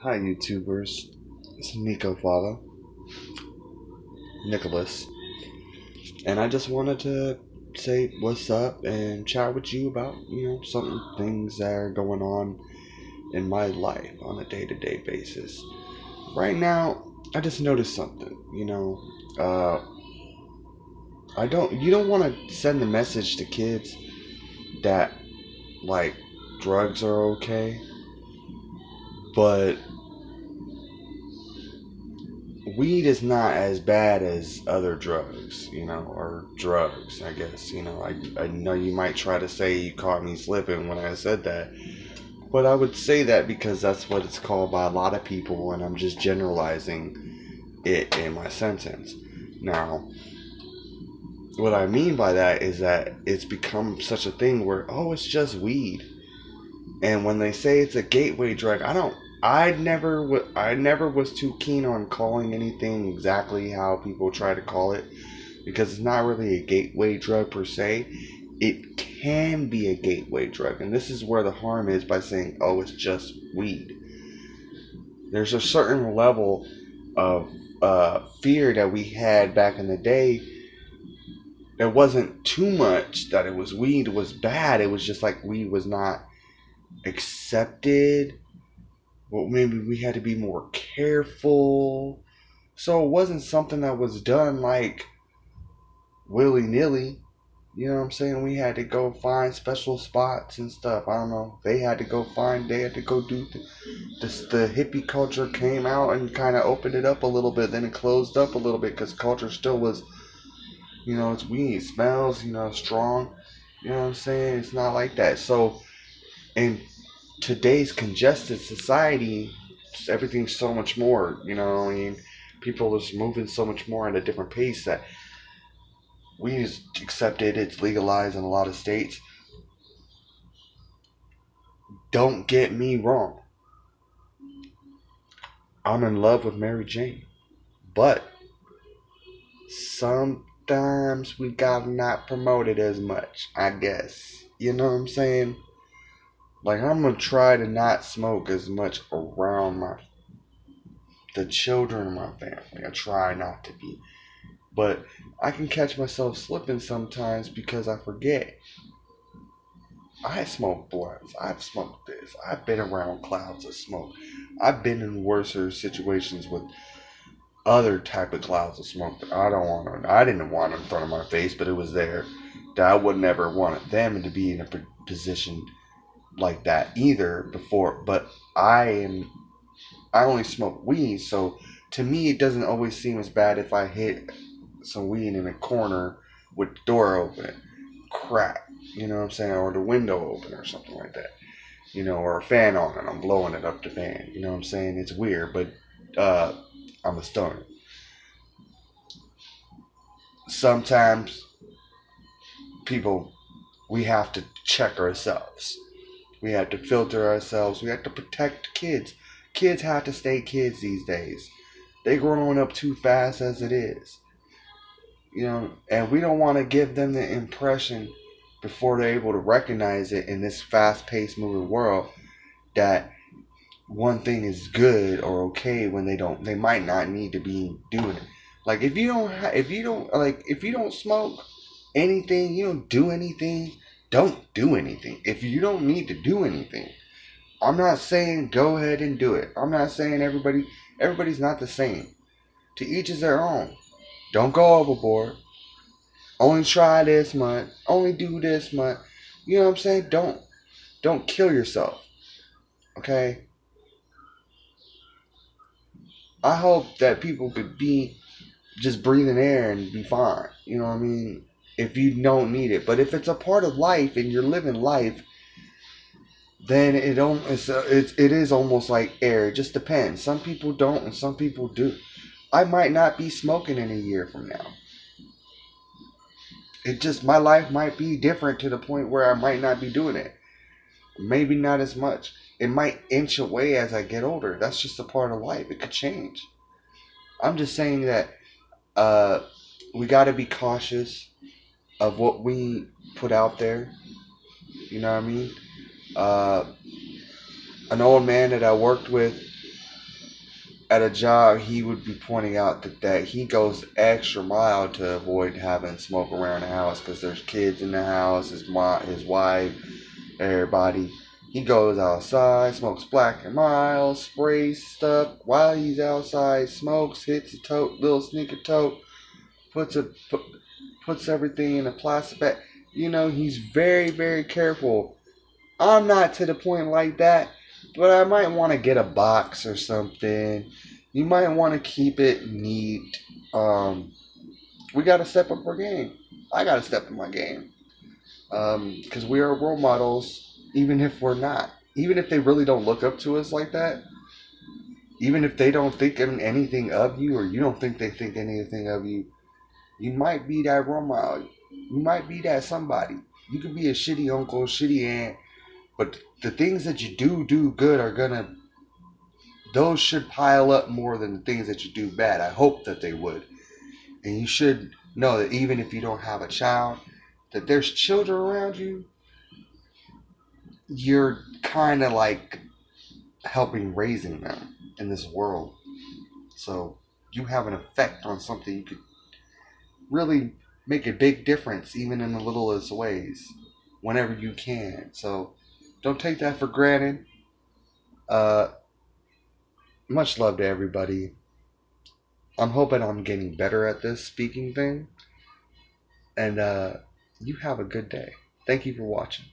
Hi, YouTubers. It's Nico Father, Nicholas, and I just wanted to say what's up and chat with you about, some things that are going on in my life on a day-to-day basis. Right now, I just noticed something. You don't want to send the message to kids that like drugs are okay, but weed is not as bad as other drugs, or drugs, I guess. I know you might try to say you caught me slipping when I said that, but I would say that because that's what it's called by a lot of people, and I'm just generalizing it in my sentence. Now, what I mean by that is that it's become such a thing where, oh, it's just weed. And when they say it's a gateway drug, I never was too keen on calling anything exactly how people try to call it because it's not really a gateway drug per se. It can be a gateway drug, and this is where the harm is by saying, "Oh, it's just weed." There's a certain level of fear that we had back in the day. There wasn't too much that it was weed was bad. It was just like weed was not accepted. Well, maybe we had to be more careful. So it wasn't something that was done like willy nilly. You know what I'm saying? We had to go find special spots and stuff. I don't know. They had to go do the hippie culture came out and kind of opened it up a little bit. Then it closed up a little bit because culture still was, it's weed. It smells, strong. You know what I'm saying? It's not like that. So, in today's congested society, everything's so much more. People are just moving so much more at a different pace that weed is accepted. It's legalized in a lot of states. Don't get me wrong. I'm in love with Mary Jane, but sometimes we gotta not promote it as much. I guess. You know what I'm saying? Like I'm gonna try to not smoke as much around the children of my family. I try not to be. But I can catch myself slipping sometimes because I forget. I smoke blunts. I've smoked this. I've been around clouds of smoke. I've been in worse situations with other type of clouds of smoke that I didn't want in front of my face, but it was there. That I would never want them to be in a position like that either before. But I only smoke weed, so to me it doesn't always seem as bad if I hit some weed in a corner with the door open, crack, you know what I'm saying, or the window open or something like that, or a fan on and I'm blowing it up the fan, you know what I'm saying? It's weird, but uh, I'm a stoner. Sometimes people, we have to check ourselves. We have to filter ourselves. We have to protect kids. Kids have to stay kids these days. They growing up too fast as it is. And we don't want to give them the impression before they're able to recognize it in this fast-paced moving world that one thing is good or okay when they might not need to be doing it. Like if you don't smoke anything, you don't do anything, don't do anything. If you don't need to do anything, I'm not saying go ahead and do it. I'm not saying everybody's not the same. To each is their own. Don't go overboard. Only try this month. Only do this month. You know what I'm saying? Don't kill yourself. Okay? I hope that people could be just breathing air and be fine. You know what I mean? If you don't need it. But if it's a part of life and you're living life, then it is almost like air. It just depends. Some people don't and some people do. I might not be smoking in a year from now. My life might be different to the point where I might not be doing it. Maybe not as much. It might inch away as I get older. That's just a part of life. It could change. I'm just saying that uh, we got to be cautious of what we put out there. You know what I mean? Uh, an old man that I worked with, at a job, he would be pointing out that he goes extra mile to avoid having smoke around the house because there's kids in the house, his mom, his wife, everybody. He goes outside, smokes black and mild, sprays stuff while he's outside, smokes, hits a tote, little sneaker tote, puts a puts everything in a plastic bag. You know, he's very, very careful. I'm not to the point like that, but I might want to get a box or something. You might want to keep it neat. We got to step up our game. I got to step up my game. Because we are role models, even if we're not. Even if they really don't look up to us like that, even if they don't think anything of you, or you don't think they think anything of you, you might be that role model. You might be that somebody. You could be a shitty uncle, shitty aunt, but the things that you do good are gonna, those should pile up more than the things that you do bad. I hope that they would. And you should know that even if you don't have a child, that there's children around you, you're kind of like helping raising them in this world. So you have an effect on something. You could really make a big difference, even in the littlest ways, whenever you can. So don't take that for granted. Uh, much love to everybody. I'm hoping I'm getting better at this speaking thing. And you have a good day. Thank you for watching.